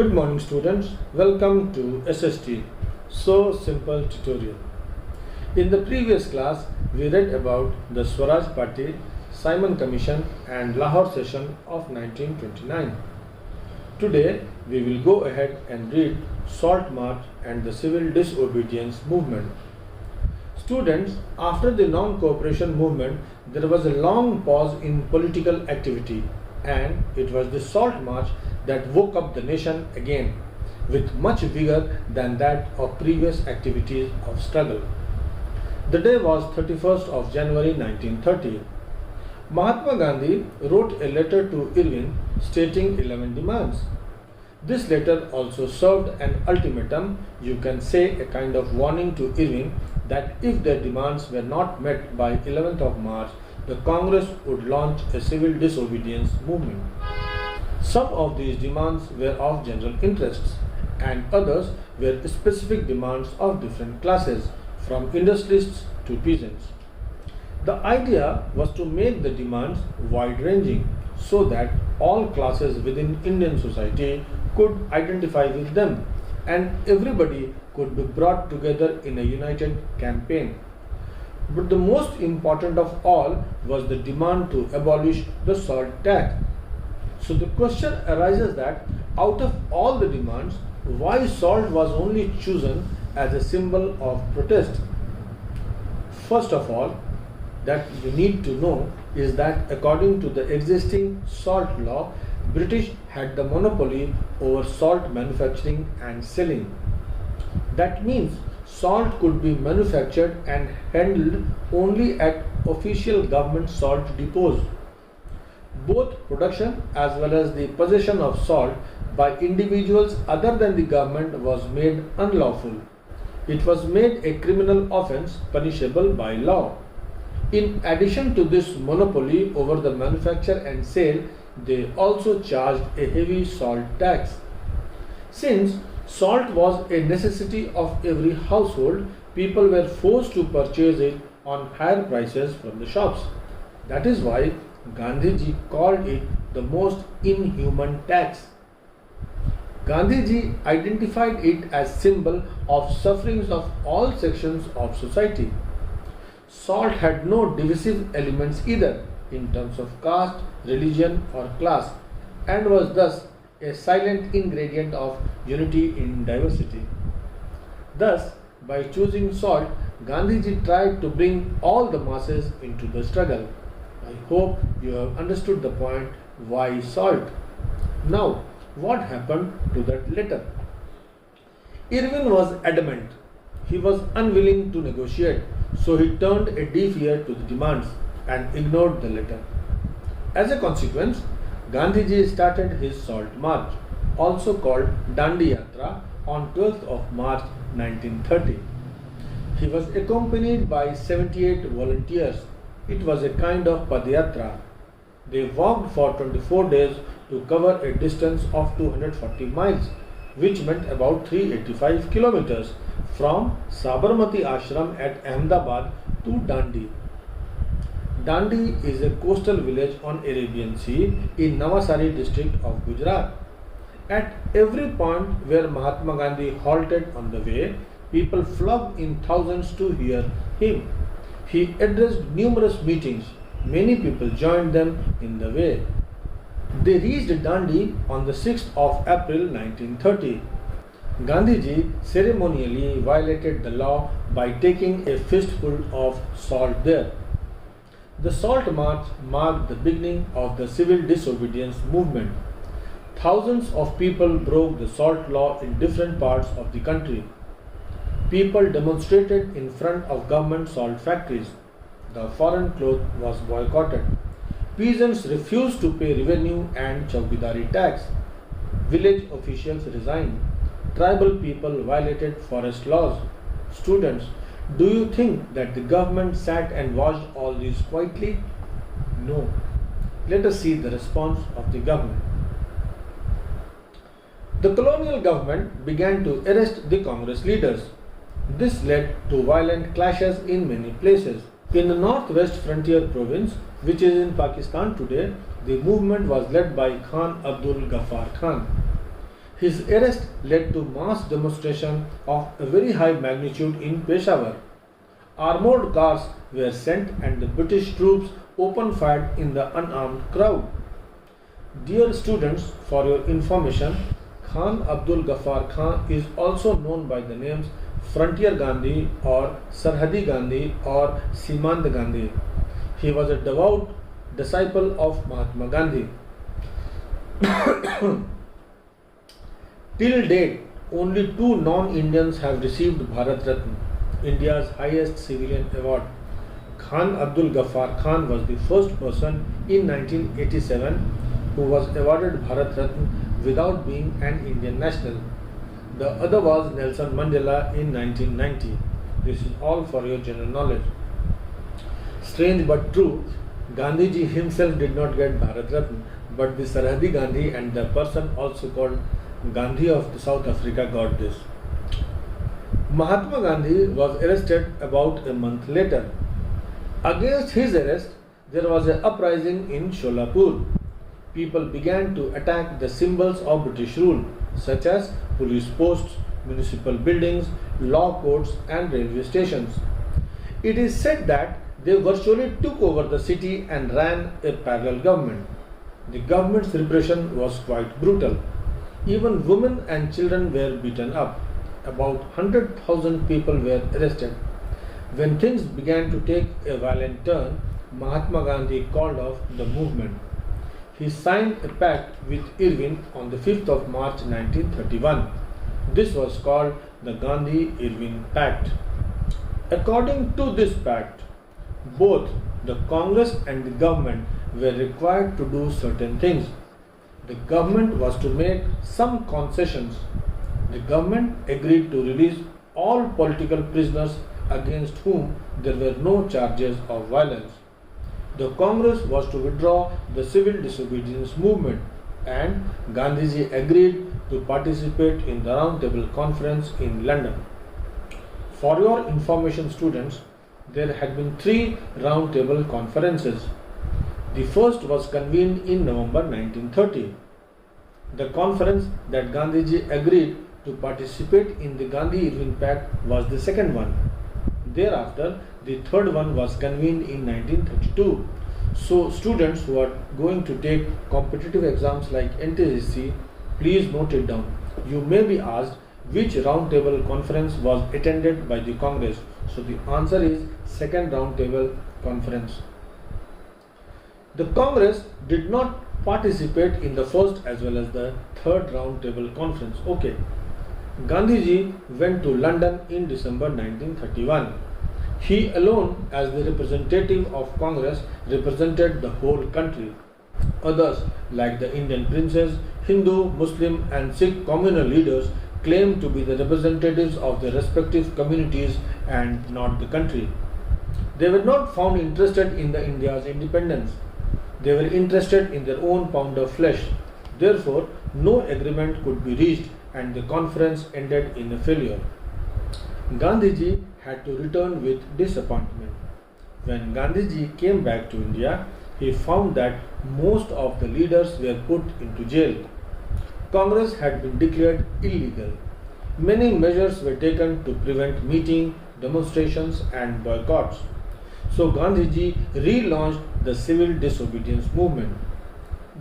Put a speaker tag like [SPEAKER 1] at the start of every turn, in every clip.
[SPEAKER 1] Good morning students, welcome to SST So Simple tutorial. In the previous class we read about the Swaraj Party, Simon Commission and Lahore Session of 1929. Today we will go ahead and read Salt March and the Civil Disobedience Movement. Students, after the non-cooperation movement there was a long pause in political activity, and it was the Salt March that woke up the nation again with much vigor than that of previous activities of struggle. The day was 31st of January 1930. Mahatma Gandhi wrote a letter to Irving stating 11 demands. This letter also served an ultimatum, you can say a kind of warning to Irving that if their demands were not met by 11th of March, the Congress would launch a civil disobedience movement. Some of these demands were of general interests, and others were specific demands of different classes, from industrialists to peasants. The idea was to make the demands wide-ranging so that all classes within Indian society could identify with them and everybody could be brought together in a united campaign. But the most important of all was the demand to abolish the salt tax. So the question arises that out of all the demands, why salt was only chosen as a symbol of protest? First of all, that you need to know is that according to the existing salt law, British had the monopoly over salt manufacturing and selling. That means salt could be manufactured and handled only at official government salt depots. Both production as well as the possession of salt by individuals other than the government was made unlawful. It was made a criminal offence punishable by law. In addition to this monopoly over the manufacture and sale, they also charged a heavy salt tax. Since salt was a necessity of every household, people were forced to purchase it on higher prices from the shops. That is why Gandhiji called it the most inhuman tax. Gandhiji identified it as symbol of sufferings of all sections of society. Salt had no divisive elements either in terms of caste, religion or class, and was thus a silent ingredient of unity in diversity. Thus, by choosing salt, Gandhiji tried to bring all the masses into the struggle. I hope you have understood the point why salt. Now, what happened to that letter? Irving was adamant. He was unwilling to negotiate, so he turned a deaf ear to the demands and ignored the letter. As a consequence, Gandhiji started his salt march, also called Dandi Yatra, on 12th of March 1930. He was accompanied by 78 volunteers. It was a kind of Padyatra. They walked for 24 days to cover a distance of 240 miles, which meant about 385 kilometers from Sabarmati Ashram at Ahmedabad to Dandi. Dandi is a coastal village on Arabian Sea in Navasari district of Gujarat. At every point where Mahatma Gandhi halted on the way, people flocked in thousands to hear him. He addressed numerous meetings. Many people joined them in the way. They reached Dandi on the 6th of April 1930. Gandhiji ceremonially violated the law by taking a fistful of salt there. The Salt March marked the beginning of the civil disobedience movement. Thousands of people broke the salt law in different parts of the country. People demonstrated in front of government salt factories. The foreign cloth was boycotted. Peasants refused to pay revenue and chowkidari tax. Village officials resigned. Tribal people violated forest laws. Students, do you think that the government sat and watched all this quietly? No. Let us see the response of the government. The colonial government began to arrest the Congress leaders. This led to violent clashes in many places. In the northwest frontier province, which is in Pakistan today, the movement was led by Khan Abdul Ghaffar Khan. His arrest led to mass demonstration of a very high magnitude in Peshawar. Armored cars were sent and the British troops opened fire in the unarmed crowd. Dear students, for your information, Khan Abdul Ghaffar Khan is also known by the names Frontier Gandhi or Sarhadi Gandhi or Simand Gandhi. He was a devout disciple of Mahatma Gandhi. Till date, only two non-Indians have received Bharat Ratna, India's highest civilian award. Khan Abdul Ghaffar Khan was the first person in 1987 who was awarded Bharat Ratna without being an Indian national. The other was Nelson Mandela in 1990. This is all for your general knowledge. Strange but true, Gandhiji himself did not get Bharat Ratna, but the Sarhadi Gandhi and the person also called Gandhi of South Africa got this. Mahatma Gandhi was arrested about a month later. Against his arrest, there was an uprising in Sholapur. People began to attack the symbols of British rule, such as police posts, municipal buildings, law courts, and railway stations. It is said that they virtually took over the city and ran a parallel government. The government's repression was quite brutal. Even women and children were beaten up. About 100,000 people were arrested. When things began to take a violent turn, Mahatma Gandhi called off the movement. He signed a pact with Irving on the 5th of March 1931. This was called the Gandhi-Irving Pact. According to this pact, both the Congress and the government were required to do certain things. The government was to make some concessions. The government agreed to release all political prisoners against whom there were no charges of violence. The Congress was to withdraw the civil disobedience movement, and Gandhiji agreed to participate in the Round Table Conference in London. For your information, students, there had been 3 Round Table Conferences. The first was convened in November 1930. The conference that Gandhiji agreed to participate in the Gandhi-Irving Pact was the second one. Thereafter, the third one was convened in 1932. So, students who are going to take competitive exams like NTSC, please note it down. You may be asked which Round Table Conference was attended by the Congress. So, the answer is second Round Table Conference. The Congress did not participate in the first as well as the third Round Table Conference. Okay. Gandhiji went to London in December 1931. He alone, as the representative of Congress, represented the whole country. Others, like the Indian princes, Hindu, Muslim and Sikh communal leaders, claimed to be the representatives of their respective communities and not the country. They were not found interested in the India's independence. They were interested in their own pound of flesh. Therefore, no agreement could be reached and the conference ended in a failure. Gandhiji had to return with disappointment. When Gandhiji came back to India, he found that most of the leaders were put into jail. Congress had been declared illegal. Many measures were taken to prevent meeting, demonstrations and boycotts. So Gandhiji relaunched the civil disobedience movement.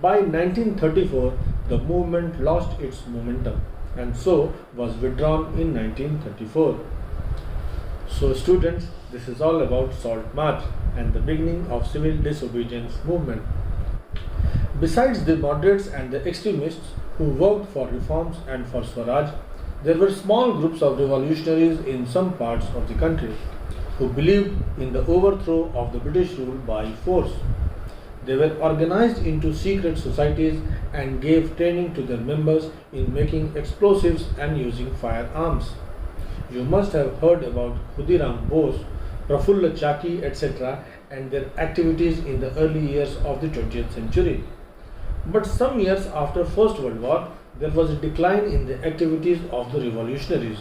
[SPEAKER 1] By 1934, the movement lost its momentum and so was withdrawn in 1934. So students, this is all about Salt March and the beginning of civil disobedience movement. Besides the moderates and the extremists who worked for reforms and for Swaraj, there were small groups of revolutionaries in some parts of the country who believed in the overthrow of the British rule by force. They were organized into secret societies and gave training to their members in making explosives and using firearms. You must have heard about Khudiram Bose, Prafulla Chaki, etc. and their activities in the early years of the 20th century. But some years after First World War, there was a decline in the activities of the revolutionaries.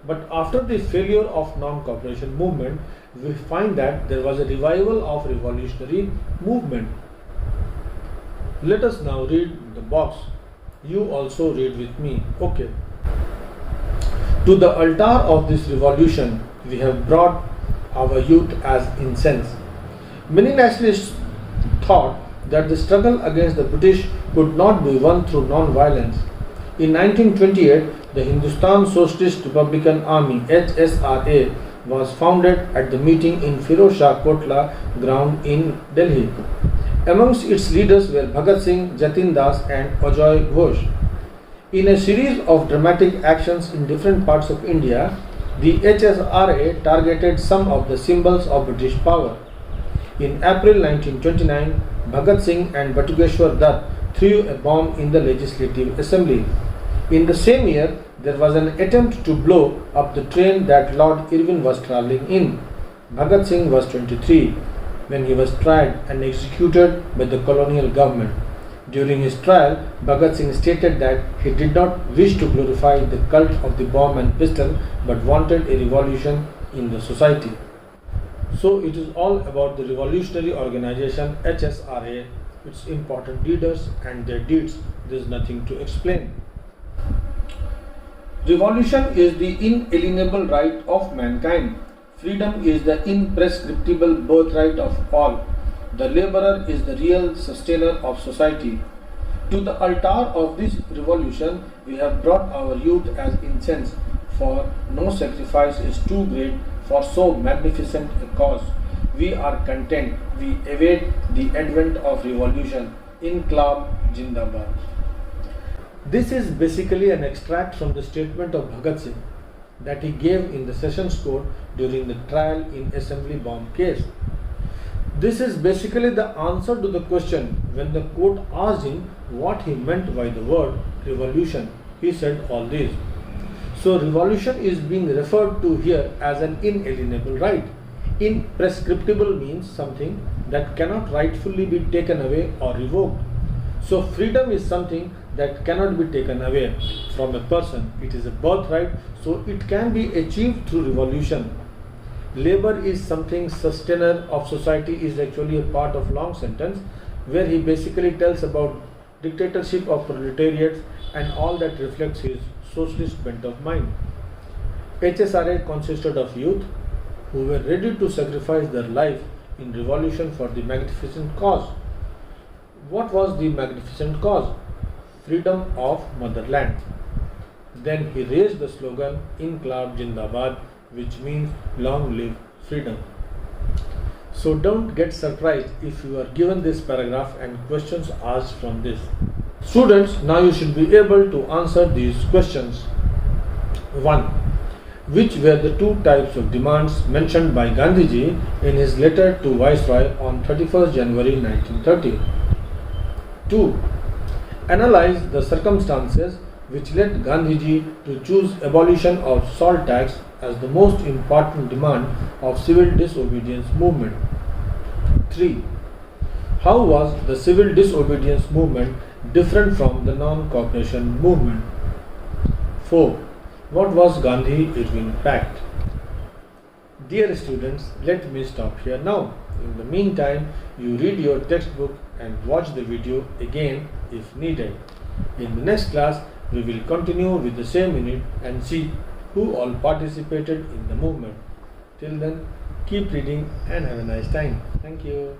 [SPEAKER 1] But after the failure of non-cooperation movement, we find that there was a revival of revolutionary movement. Let us now read the box. You also read with me. Okay. To the altar of this revolution, we have brought our youth as incense. Many nationalists thought that the struggle against the British could not be won through non-violence. In 1928, the Hindustan Socialist Republican Army (HSRA) was founded at the meeting in Firozshah Kotla ground in Delhi. Amongst its leaders were Bhagat Singh, Jatin Das, and Ajoy Ghosh. In a series of dramatic actions in different parts of India, the HSRA targeted some of the symbols of British power. In April 1929, Bhagat Singh and Batugeshwar Dutt threw a bomb in the Legislative Assembly. In the same year, there was an attempt to blow up the train that Lord Irwin was travelling in. Bhagat Singh was 23 when he was tried and executed by the colonial government. During his trial, Bhagat Singh stated that he did not wish to glorify the cult of the bomb and pistol but wanted a revolution in the society. So it is all about the revolutionary organization HSRA, its important leaders and their deeds. There is nothing to explain. Revolution is the inalienable right of mankind. Freedom is the imprescriptible birthright of all. The laborer is the real sustainer of society. To the altar of this revolution, we have brought our youth as incense, for no sacrifice is too great for so magnificent a cause. We are content. We await the advent of revolution. Inqilab Jindabad. This is basically an extract from the statement of Bhagat Singh that he gave in the Sessions Court during the trial in Assembly bomb case. This is basically the answer to the question when the court asked him what he meant by the word revolution. He said all this. So revolution is being referred to here as an inalienable right. Imprescriptible means something that cannot rightfully be taken away or revoked. So freedom is something that cannot be taken away from a person. It is a birthright, so it can be achieved through revolution. Labor is something sustainer of society is actually a part of long sentence where he basically tells about dictatorship of proletariats and all that reflects his socialist bent of mind. HSRA consisted of youth who were ready to sacrifice their life in revolution for the magnificent cause. What was the magnificent cause? Freedom of motherland. Then he raised the slogan Inqilab Jindabad, which means long live freedom. So don't get surprised if you are given this paragraph and questions asked from this. Students, now you should be able to answer these questions. 1. Which were the two types of demands mentioned by Gandhiji in his letter to Viceroy on 31st January 1930? 2. Analyze the circumstances which led Gandhiji to choose abolition of salt tax as the most important demand of civil disobedience movement. 3. How was the civil disobedience movement different from the non-cooperation movement? 4. What was Gandhi-Irving Pact? Dear students, let me stop here now. In the meantime, you read your textbook and watch the video again if needed. In the next class, we will continue with the same unit and see who all participated in the movement. Till then, keep reading and have a nice time. Thank you.